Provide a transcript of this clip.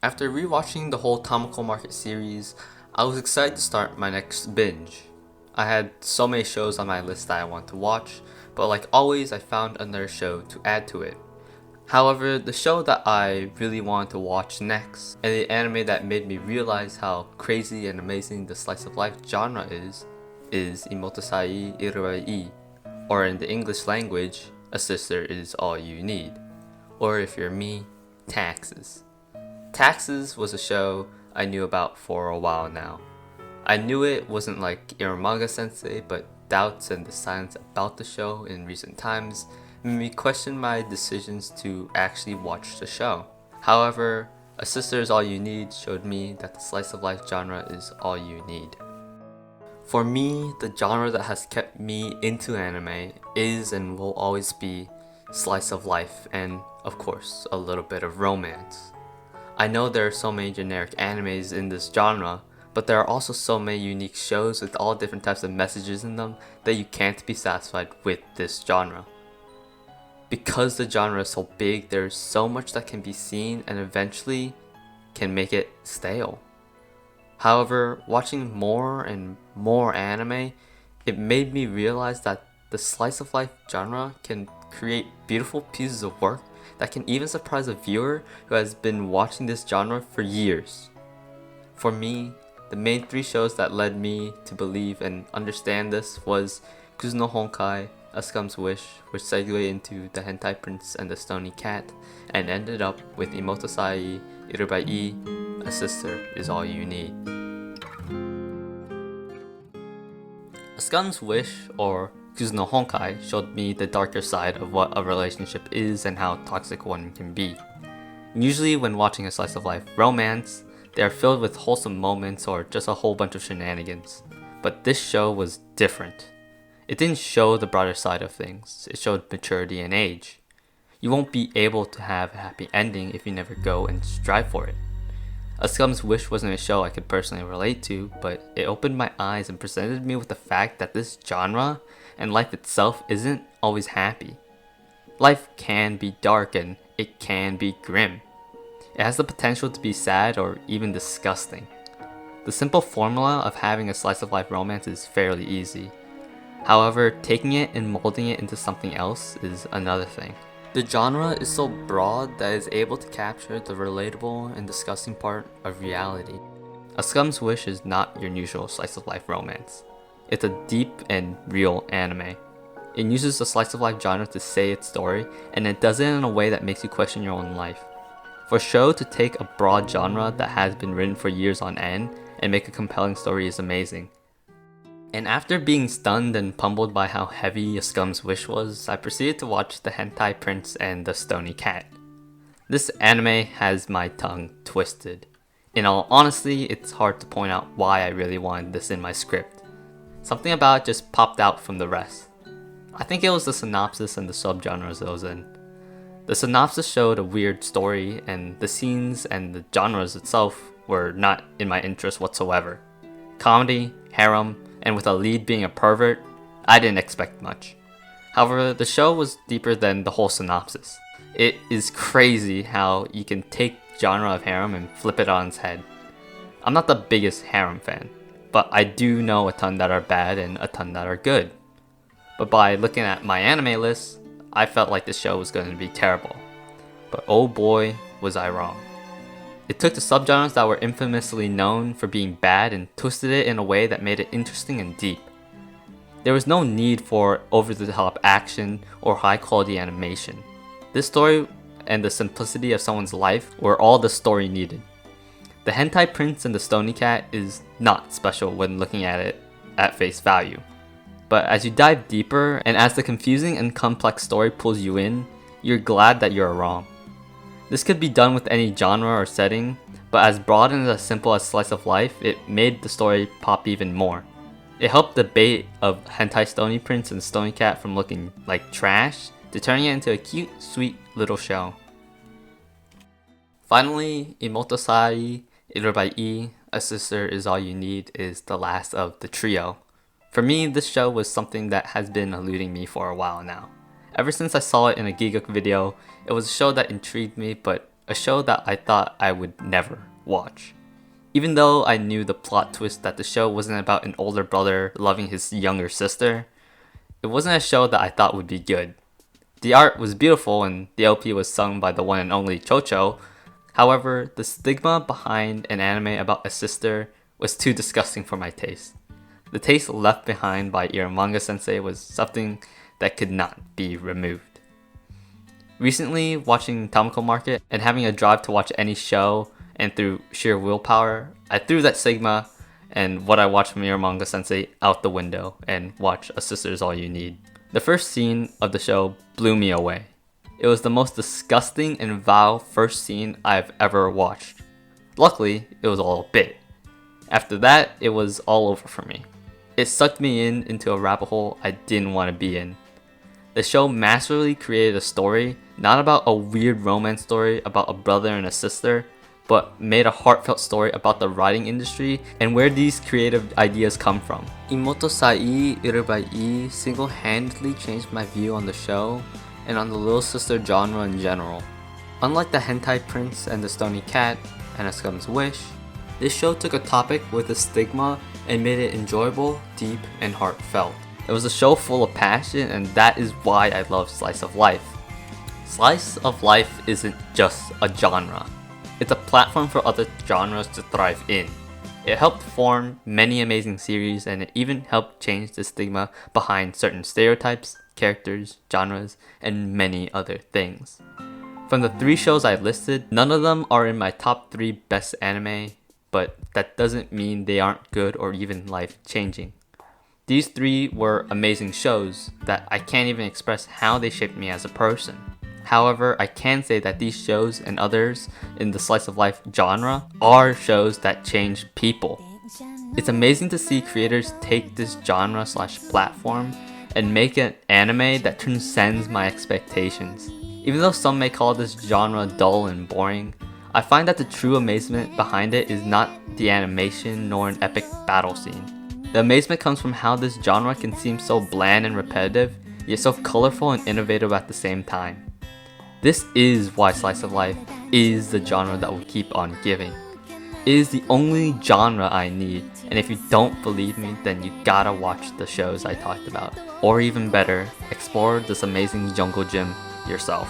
After rewatching the whole Tamako Market series, I was excited to start my next binge. I had so many shows on my list that I want to watch, but like always I found another show to add to it. However, the show that I really wanted to watch next, and the anime that made me realize how crazy and amazing the slice of life genre is Imotosai Iruai, or in the English language, A Sister Is All You Need, or if you're me, Taxes. Taxes was a show I knew about for a while now. I knew it wasn't like Iramaga Sensei, but doubts and the silence about the show in recent times made me question my decisions to actually watch the show. However, A Sister Is All You Need showed me that the slice of life genre is all you need. For me, the genre that has kept me into anime is and will always be slice of life and, of course, a little bit of romance. I know there are so many generic animes in this genre, but there are also so many unique shows with all different types of messages in them that you can't be satisfied with this genre. Because the genre is so big, there's so much that can be seen and eventually can make it stale. However, watching more and more anime, it made me realize that the slice of life genre can create beautiful pieces of work that can even surprise a viewer who has been watching this genre for years. For me, the main three shows that led me to believe and understand this was Kuzuno Honkai, A Scum's Wish, which segued into The Hentai Prince and the Stony Cat, and ended up with Imotosai Irubai, A Sister Is All You Need. A Scum's Wish, or Kuzuno Honkai, showed me the darker side of what a relationship is and how toxic one can be. Usually when watching a slice of life romance, they are filled with wholesome moments or just a whole bunch of shenanigans. But this show was different. It didn't show the broader side of things, it showed maturity and age. You won't be able to have a happy ending if you never go and strive for it. A Scum's Wish wasn't a show I could personally relate to, but it opened my eyes and presented me with the fact that this genre and life itself isn't always happy. Life can be dark and it can be grim. It has the potential to be sad or even disgusting. The simple formula of having a slice of life romance is fairly easy. However, taking it and molding it into something else is another thing. The genre is so broad that it is able to capture the relatable and disgusting part of reality. A Scum's Wish is not your usual slice of life romance. It's a deep and real anime. It uses the slice of life genre to say its story, and it does it in a way that makes you question your own life. For a show to take a broad genre that has been written for years on end and make a compelling story is amazing. And after being stunned and pummeled by how heavy A Scum's Wish was, I proceeded to watch The Hentai Prince and the Stony Cat. This anime has my tongue twisted. In all honesty, it's hard to point out why I really wanted this in my script. Something about it just popped out from the rest. I think it was the synopsis and the subgenres it was in. The synopsis showed a weird story, and the scenes and the genres itself were not in my interest whatsoever. Comedy, harem, and with a lead being a pervert, I didn't expect much. However, the show was deeper than the whole synopsis. It is crazy how you can take genre of harem and flip it on its head. I'm not the biggest harem fan, but I do know a ton that are bad and a ton that are good. But by looking at my anime list, I felt like the show was going to be terrible. But oh boy, was I wrong. It took the subgenres that were infamously known for being bad and twisted it in a way that made it interesting and deep. There was no need for over-the-top action or high-quality animation. This story and the simplicity of someone's life were all the story needed. The Hentai Prince and the Stony Cat is not special when looking at it at face value. But as you dive deeper and as the confusing and complex story pulls you in, you're glad that you're wrong. This could be done with any genre or setting, but as broad and as simple as slice of life, it made the story pop even more. It helped the bait of Hentai Stony Prince and Stony Cat from looking like trash to turning it into a cute, sweet little show. Finally, Imotosai Irubai, A Sister Is All You Need is the last of the trio. For me, this show was something that has been eluding me for a while now. Ever since I saw it in a Geekuk video, it was a show that intrigued me, but a show that I thought I would never watch. Even though I knew the plot twist that the show wasn't about an older brother loving his younger sister, it wasn't a show that I thought would be good. The art was beautiful and the OP was sung by the one and only Chocho. However, the stigma behind an anime about a sister was too disgusting for my taste. The taste left behind by Iramanga sensei was something that could not be removed. Recently, watching Tamako Market and having a drive to watch any show and through sheer willpower, I threw that stigma and what I watched from Iramanga sensei out the window and watched A Sister's All You Need. The first scene of the show blew me away. It was the most disgusting and vile first scene I've ever watched. Luckily, it was all a bit. After that, it was all over for me. It sucked me into a rabbit hole I didn't want to be in. The show masterfully created a story, not about a weird romance story about a brother and a sister, but made a heartfelt story about the writing industry and where these creative ideas come from. Imoto Sai Irubai single-handedly changed my view on the show and on the little sister genre in general. Unlike the Hentai Prince and the Stony Cat and A Scum's Wish, this show took a topic with a stigma and made it enjoyable, deep, and heartfelt. It was a show full of passion, and that is why I love Slice of Life. Slice of Life isn't just a genre. It's a platform for other genres to thrive in. It helped form many amazing series, and it even helped change the stigma behind certain stereotypes, characters, genres, and many other things. From the 3 shows I listed, none of them are in my top 3 best anime, but that doesn't mean they aren't good or even life-changing. These 3 were amazing shows that I can't even express how they shaped me as a person. However, I can say that these shows and others in the slice of life genre are shows that change people. It's amazing to see creators take this genre/platform and make an anime that transcends my expectations. Even though some may call this genre dull and boring, I find that the true amazement behind it is not the animation nor an epic battle scene. The amazement comes from how this genre can seem so bland and repetitive, yet so colorful and innovative at the same time. This is why Slice of Life is the genre that will keep on giving. It is the only genre I need, and if you don't believe me, then you gotta watch the shows I talked about. Or even better, explore this amazing jungle gym yourself.